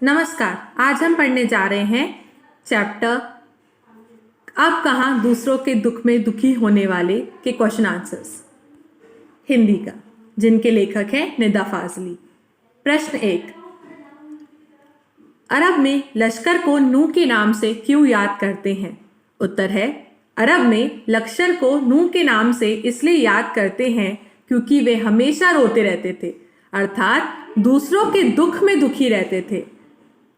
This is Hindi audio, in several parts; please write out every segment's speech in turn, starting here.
नमस्कार। आज हम पढ़ने जा रहे हैं चैप्टर अब कहाँ दूसरों के दुख में दुखी होने वाले के क्वेश्चन आंसर्स हिंदी का, जिनके लेखक हैं निदा फाजली। प्रश्न 1, अरब में लश्कर को नूह के नाम से क्यों याद करते हैं? उत्तर है, अरब में लश्कर को नूह के नाम से इसलिए याद करते हैं क्योंकि वे हमेशा रोते रहते थे, अर्थात दूसरों के दुख में दुखी रहते थे।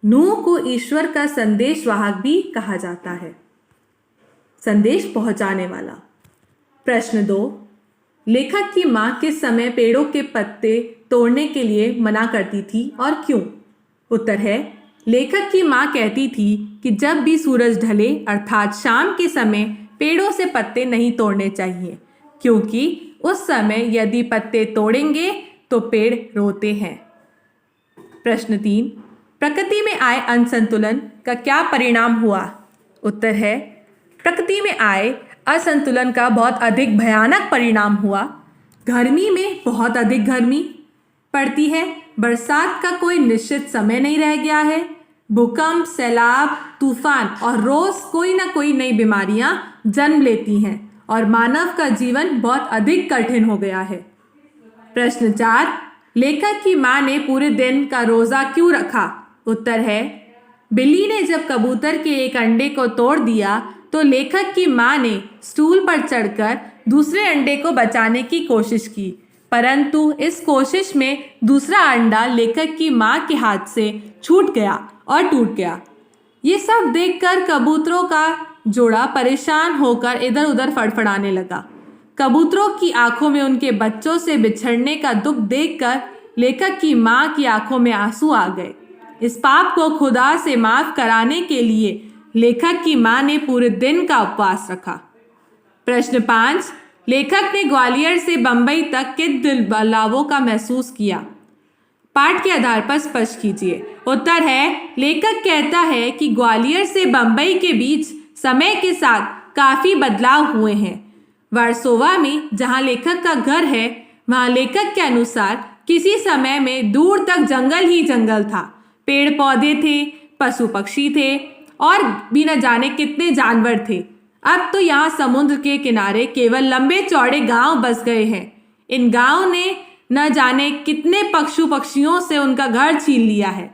नूह को ईश्वर का संदेशवाहक भी कहा जाता है, संदेश पहुंचाने वाला। प्रश्न 2, लेखक की मां किस समय पेड़ों के पत्ते तोड़ने के लिए मना करती थी और क्यों? उत्तर है, लेखक की मां कहती थी कि जब भी सूरज ढले अर्थात शाम के समय पेड़ों से पत्ते नहीं तोड़ने चाहिए, क्योंकि उस समय यदि पत्ते तोड़ेंगे तो पेड़ रोते हैं। प्रश्न 3, प्रकृति में आए असंतुलन का क्या परिणाम हुआ? उत्तर है, प्रकृति में आए असंतुलन का बहुत अधिक भयानक परिणाम हुआ। गर्मी में बहुत अधिक गर्मी पड़ती है, बरसात का कोई निश्चित समय नहीं रह गया है, भूकंप, सैलाब, तूफान और रोज कोई ना कोई नई बीमारियां जन्म लेती हैं और मानव का जीवन बहुत अधिक कठिन हो गया है। प्रश्न 4, लेखक की मां ने पूरे दिन का रोजा क्यों रखा? उत्तर है, बिल्ली ने जब कबूतर के एक अंडे को तोड़ दिया तो लेखक की मां ने स्टूल पर चढ़कर दूसरे अंडे को बचाने की कोशिश की, परंतु इस कोशिश में दूसरा अंडा लेखक की मां के हाथ से छूट गया और टूट गया। ये सब देखकर कबूतरों का जोड़ा परेशान होकर इधर उधर फड़फड़ाने लगा। कबूतरों की आंखों में उनके बच्चों से बिछड़ने का दुख देखकर लेखक की मां की आंखों में आंसू आ गए। इस पाप को खुदा से माफ कराने के लिए लेखक की मां ने पूरे दिन का उपवास रखा। प्रश्न 5, लेखक ने ग्वालियर से बंबई तक किन बदलावों का महसूस किया? पाठ के आधार पर स्पष्ट कीजिए। उत्तर है, लेखक कहता है कि ग्वालियर से बंबई के बीच समय के साथ काफी बदलाव हुए हैं। वर्सोवा में जहां लेखक का घर है, वहां लेखक के अनुसार किसी समय में दूर तक जंगल ही जंगल था, पेड़ पौधे थे, पशु पक्षी थे और भी न जाने कितने जानवर थे। अब तो यहाँ समुद्र के किनारे केवल लंबे चौड़े गांव बस गए हैं। इन गांव ने न जाने कितने पशु पक्षियों से उनका घर छीन लिया है।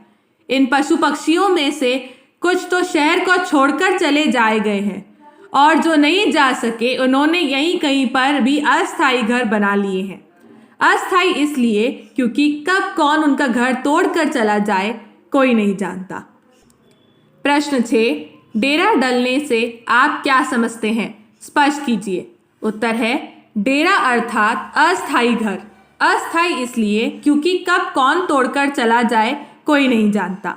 इन पशु पक्षियों में से कुछ तो शहर को छोड़कर चले जाए गए हैं और जो नहीं जा सके उन्होंने यहीं कहीं पर भी अस्थायी घर बना लिए हैं। अस्थायी इसलिए क्योंकि कब कौन उनका घर तोड़कर चला जाए कोई नहीं जानता। प्रश्न 6, डेरा डलने से आप क्या समझते हैं? स्पष्ट कीजिए। उत्तर है, डेरा अर्थात अस्थायी घर। अस्थायी इसलिए क्योंकि कब कौन तोड़कर चला जाए कोई नहीं जानता।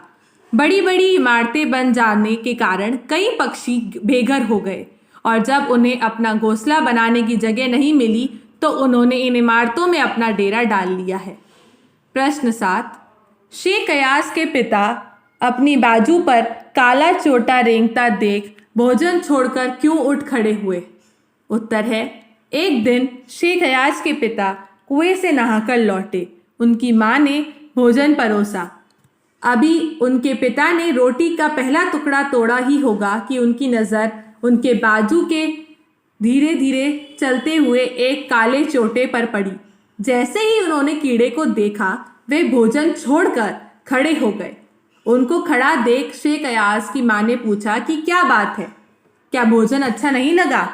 बड़ी बड़ी इमारतें बन जाने के कारण कई पक्षी बेघर हो गए और जब उन्हें अपना घोंसला बनाने की जगह नहीं मिली तो उन्होंने इन इमारतों में अपना डेरा डाल लिया है। प्रश्न 7, शेख अयाज के पिता अपनी बाजू पर काला चोटा रेंगता देख भोजन छोड़कर क्यों उठ खड़े हुए? उत्तर है, एक दिन शेख अयाज के पिता कुएं से नहाकर लौटे। उनकी मां ने भोजन परोसा। अभी उनके पिता ने रोटी का पहला टुकड़ा तोड़ा ही होगा कि उनकी नज़र उनके बाजू के धीरे धीरे चलते हुए एक काले चोटे पर पड़ी। जैसे ही उन्होंने कीड़े को देखा वे भोजन छोड़कर खड़े हो गए। उनको खड़ा देख शेख अयाज की मां ने पूछा कि क्या बात है, क्या भोजन अच्छा नहीं लगा?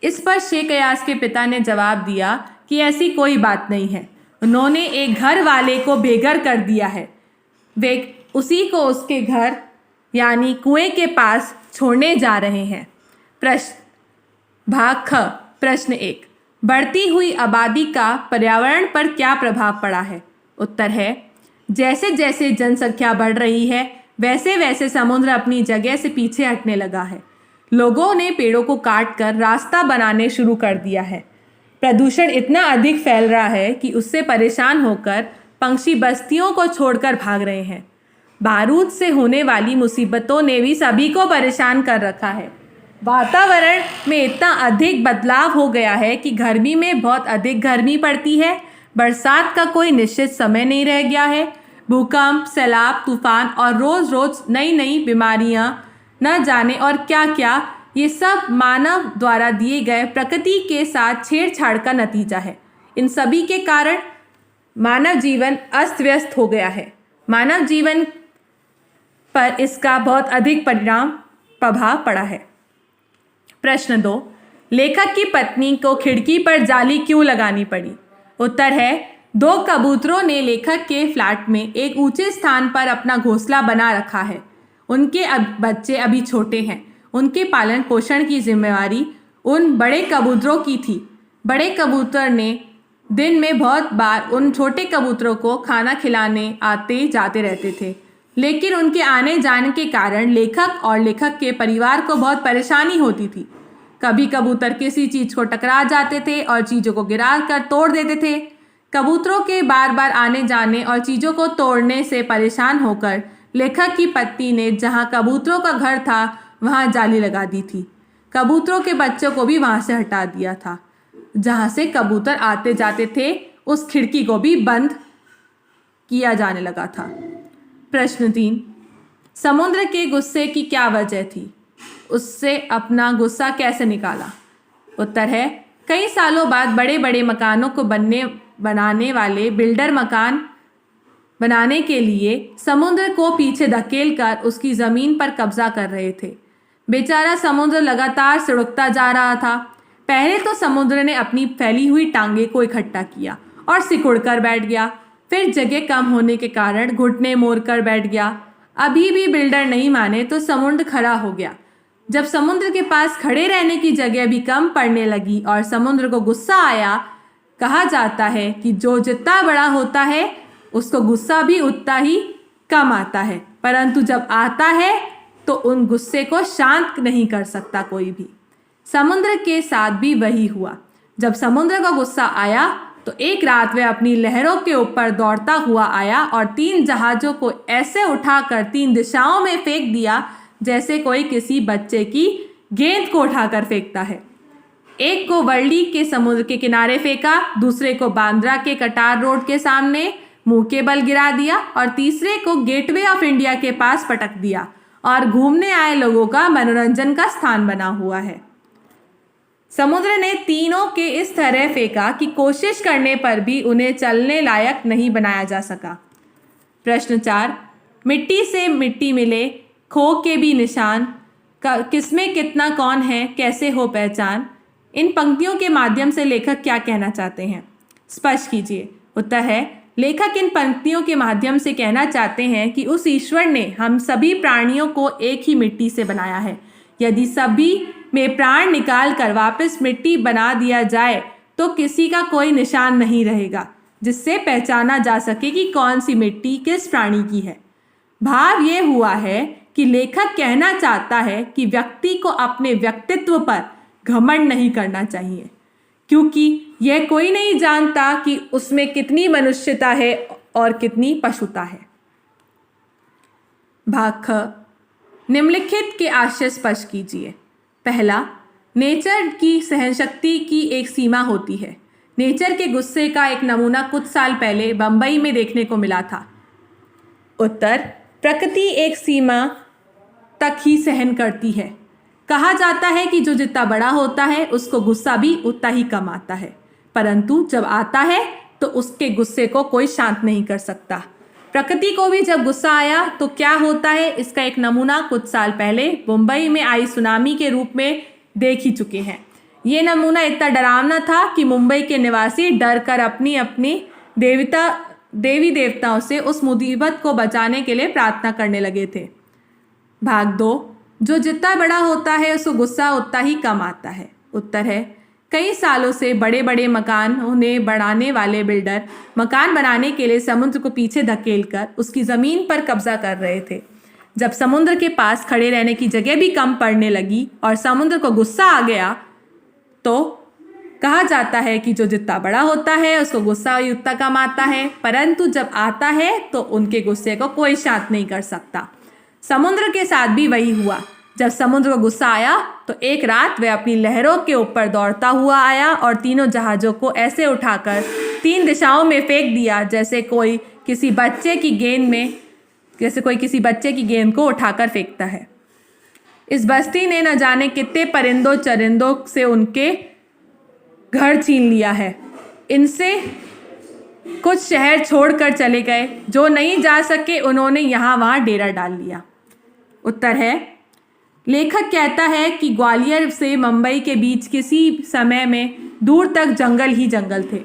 इस पर शेख अयाज के पिता ने जवाब दिया कि ऐसी कोई बात नहीं है, उन्होंने एक घर वाले को बेघर कर दिया है, वे उसी को उसके घर यानी कुएं के पास छोड़ने जा रहे हैं। भाग ख। प्रश्न 1, बढ़ती हुई आबादी का पर्यावरण पर क्या प्रभाव पड़ा है? उत्तर है, जैसे जैसे जनसंख्या बढ़ रही है वैसे वैसे समुद्र अपनी जगह से पीछे हटने लगा है। लोगों ने पेड़ों को काटकर रास्ता बनाने शुरू कर दिया है। प्रदूषण इतना अधिक फैल रहा है कि उससे परेशान होकर पंछी बस्तियों को छोड़कर भाग रहे हैं। बारूद से होने वाली मुसीबतों ने भी सभी को परेशान कर रखा है। वातावरण में इतना अधिक बदलाव हो गया है कि गर्मी में बहुत अधिक गर्मी पड़ती है, बरसात का कोई निश्चित समय नहीं रह गया है, भूकंप, सैलाब, तूफान और रोज रोज नई नई बीमारियां, न जाने और क्या क्या, ये सब मानव द्वारा दिए गए प्रकृति के साथ छेड़छाड़ का नतीजा है। इन सभी के कारण मानव जीवन अस्त व्यस्त हो गया है। मानव जीवन पर इसका बहुत अधिक प्रभाव पड़ा है। प्रश्न 2, लेखक की पत्नी को खिड़की पर जाली क्यों लगानी पड़ी? उत्तर है, 2 कबूतरों ने लेखक के फ्लैट में एक ऊंचे स्थान पर अपना घोंसला बना रखा है। उनके बच्चे अभी छोटे हैं। उनके पालन पोषण की जिम्मेवारी उन बड़े कबूतरों की थी। बड़े कबूतर ने दिन में बहुत बार उन छोटे कबूतरों को खाना खिलाने आते जाते रहते थे, लेकिन उनके आने जाने के कारण लेखक और लेखक के परिवार को बहुत परेशानी होती थी। कभी कबूतर किसी चीज़ को टकरा जाते थे और चीज़ों को गिरा कर तोड़ देते थे। कबूतरों के बार बार आने जाने और चीज़ों को तोड़ने से परेशान होकर लेखक की पत्नी ने जहाँ कबूतरों का घर था वहाँ जाली लगा दी थी। कबूतरों के बच्चों को भी वहाँ से हटा दिया था। जहाँ से कबूतर आते जाते थे उस खिड़की को भी बंद किया जाने लगा था। प्रश्न 3, समुद्र के गुस्से की क्या वजह थी? उससे अपना गुस्सा कैसे निकाला? उत्तर है, कई सालों बाद बड़े बड़े मकानों को बनाने वाले बिल्डर मकान बनाने के लिए समुद्र को पीछे धकेल कर उसकी ज़मीन पर कब्जा कर रहे थे। बेचारा समुद्र लगातार सिड़कता जा रहा था। पहले तो समुद्र ने अपनी फैली हुई टांगे को इकट्ठा किया और सिकुड़ कर बैठ गया। फिर जगह कम होने के कारण घुटने मोड़ कर बैठ गया। अभी भी बिल्डर नहीं माने तो समुद्र खड़ा हो गया। जब समुद्र के पास खड़े रहने की जगह भी कम पड़ने लगी और समुद्र को गुस्सा आया, कहा जाता है कि जो जितना बड़ा होता है उसको गुस्सा भी उतना ही कम आता है, परंतु जब आता है तो उन गुस्से को शांत नहीं कर सकता कोई भी। समुद्र के साथ भी वही हुआ। जब समुद्र का गुस्सा आया तो एक रात वह अपनी लहरों के ऊपर दौड़ता हुआ आया और 3 जहाज़ों को ऐसे उठाकर 3 दिशाओं में फेंक दिया जैसे कोई किसी बच्चे की गेंद को उठाकर फेंकता है। एक को वर्ली के समुद्र के किनारे फेंका, दूसरे को बांद्रा के कटार रोड के सामने मुंह के बल गिरा दिया और तीसरे को गेटवे ऑफ इंडिया के पास पटक दिया और घूमने आए लोगों का मनोरंजन का स्थान बना हुआ है। समुद्र ने तीनों के इस तरह फेंका कि कोशिश करने पर भी उन्हें चलने लायक नहीं बनाया जा सका। प्रश्न 4, मिट्टी से मिट्टी मिले, खो के भी निशान, किसमें कितना कौन है, कैसे हो पहचान। इन पंक्तियों के माध्यम से लेखक क्या कहना चाहते हैं? स्पष्ट कीजिए। उत्तर है, लेखक इन पंक्तियों के माध्यम से कहना चाहते हैं कि उस ईश्वर ने हम सभी प्राणियों को एक ही मिट्टी से बनाया है। यदि सभी में प्राण निकाल कर वापस मिट्टी बना दिया जाए तो किसी का कोई निशान नहीं रहेगा जिससे पहचाना जा सके कि कौन सी मिट्टी किस प्राणी की है। भाव ये हुआ है कि लेखक कहना चाहता है कि व्यक्ति को अपने व्यक्तित्व पर घमंड नहीं करना चाहिए, क्योंकि यह कोई नहीं जानता कि उसमें कितनी मनुष्यता है और कितनी पशुता है। भाग ख, निम्नलिखित के आशय स्पष्ट कीजिए। पहला, नेचर की सहनशक्ति की एक सीमा होती है। नेचर के गुस्से का एक नमूना कुछ साल पहले बंबई में देखने को मिला था। उत्तर, प्रकृति एक सीमा तक ही सहन करती है। कहा जाता है कि जो जितना बड़ा होता है उसको गुस्सा भी उतना ही कम आता है, परंतु जब आता है तो उसके गुस्से को कोई शांत नहीं कर सकता। प्रकृति को भी जब गुस्सा आया तो क्या होता है, इसका एक नमूना कुछ साल पहले मुंबई में आई सुनामी के रूप में देख ही चुके हैं। ये नमूना इतना डरावना था कि मुंबई के निवासी डर कर अपनी अपनी देवी देवताओं से उस मुसीबत को बचाने के लिए प्रार्थना करने लगे थे। भाग 2, जो जितना बड़ा होता है उसको गुस्सा उतना ही कम आता है। उत्तर है, कई सालों से बड़े बड़े मकान उन्हें बढ़ाने वाले बिल्डर मकान बनाने के लिए समुद्र को पीछे धकेलकर उसकी ज़मीन पर कब्जा कर रहे थे। जब समुद्र के पास खड़े रहने की जगह भी कम पड़ने लगी और समुद्र को गुस्सा आ गया तो कहा जाता है कि जो जितना बड़ा होता है उसको गुस्सा उतना कम आता है, परंतु जब आता है तो उनके गुस्से को कोई शांत नहीं कर सकता। समुद्र के साथ भी वही हुआ। जब समुद्र को गुस्सा आया तो एक रात वह अपनी लहरों के ऊपर दौड़ता हुआ आया और तीनों जहाज़ों को ऐसे उठाकर 3 दिशाओं में फेंक दिया जैसे कोई किसी बच्चे की गेंद को उठाकर फेंकता है। इस बस्ती ने न जाने कितने परिंदों चरिंदों से उनके घर छीन लिया है। इनसे कुछ शहर छोड़कर चले गए, जो नहीं जा सके उन्होंने यहाँ वहाँ डेरा डाल लिया। उत्तर है, लेखक कहता है कि ग्वालियर से मुंबई के बीच किसी समय में दूर तक जंगल ही जंगल थे,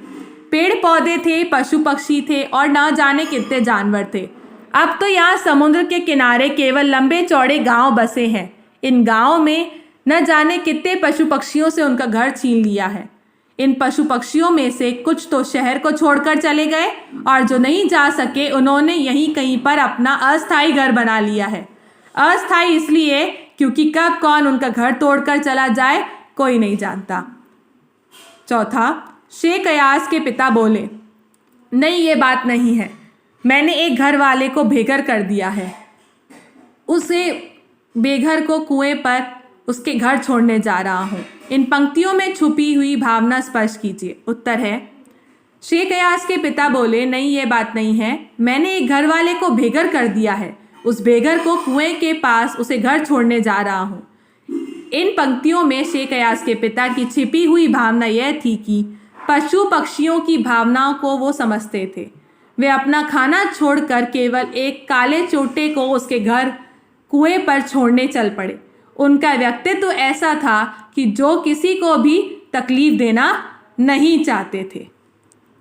पेड़ पौधे थे, पशु पक्षी थे और ना जाने कितने जानवर थे। अब तो यहाँ समुद्र के किनारे केवल लंबे चौड़े गांव बसे हैं। इन गांवों में न जाने कितने पशु पक्षियों से उनका घर छीन लिया है। इन पशु पक्षियों में से कुछ तो शहर को छोड़कर चले गए और जो नहीं जा सके उन्होंने यहीं कहीं पर अपना अस्थायी घर बना लिया है। अस्थायी इसलिए क्योंकि कब कौन उनका घर तोड़कर चला जाए कोई नहीं जानता। चौथा, शेख अयाज के पिता बोले, नहीं ये बात नहीं है, मैंने एक घर वाले को बेघर कर दिया है, उसे बेघर को कुएं पर उसके घर छोड़ने जा रहा हूँ। इन पंक्तियों में छुपी हुई भावना स्पष्ट कीजिए। उत्तर है, शेख अयाज के पिता बोले, नहीं ये बात नहीं है, मैंने एक घर वाले को बेघर कर दिया है, उस बेघर को कुएं के पास उसे घर छोड़ने जा रहा हूँ। इन पंक्तियों में शेख अयाज के पिता की छिपी हुई भावना यह थी कि पशु पक्षियों की भावनाओं को वो समझते थे। वे अपना खाना छोड़कर केवल एक काले चोटे को उसके घर कुएं पर छोड़ने चल पड़े। उनका व्यक्तित्व ऐसा था कि जो किसी को भी तकलीफ देना नहीं चाहते थे।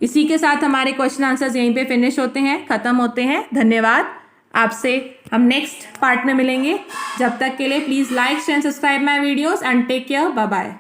इसी के साथ हमारे क्वेश्चन आंसर्स यहीं पे फिनिश होते हैं, ख़त्म होते हैं। धन्यवाद। आपसे हम नेक्स्ट पार्ट में मिलेंगे। जब तक के लिए please like share subscribe my videos and take care. Bye bye.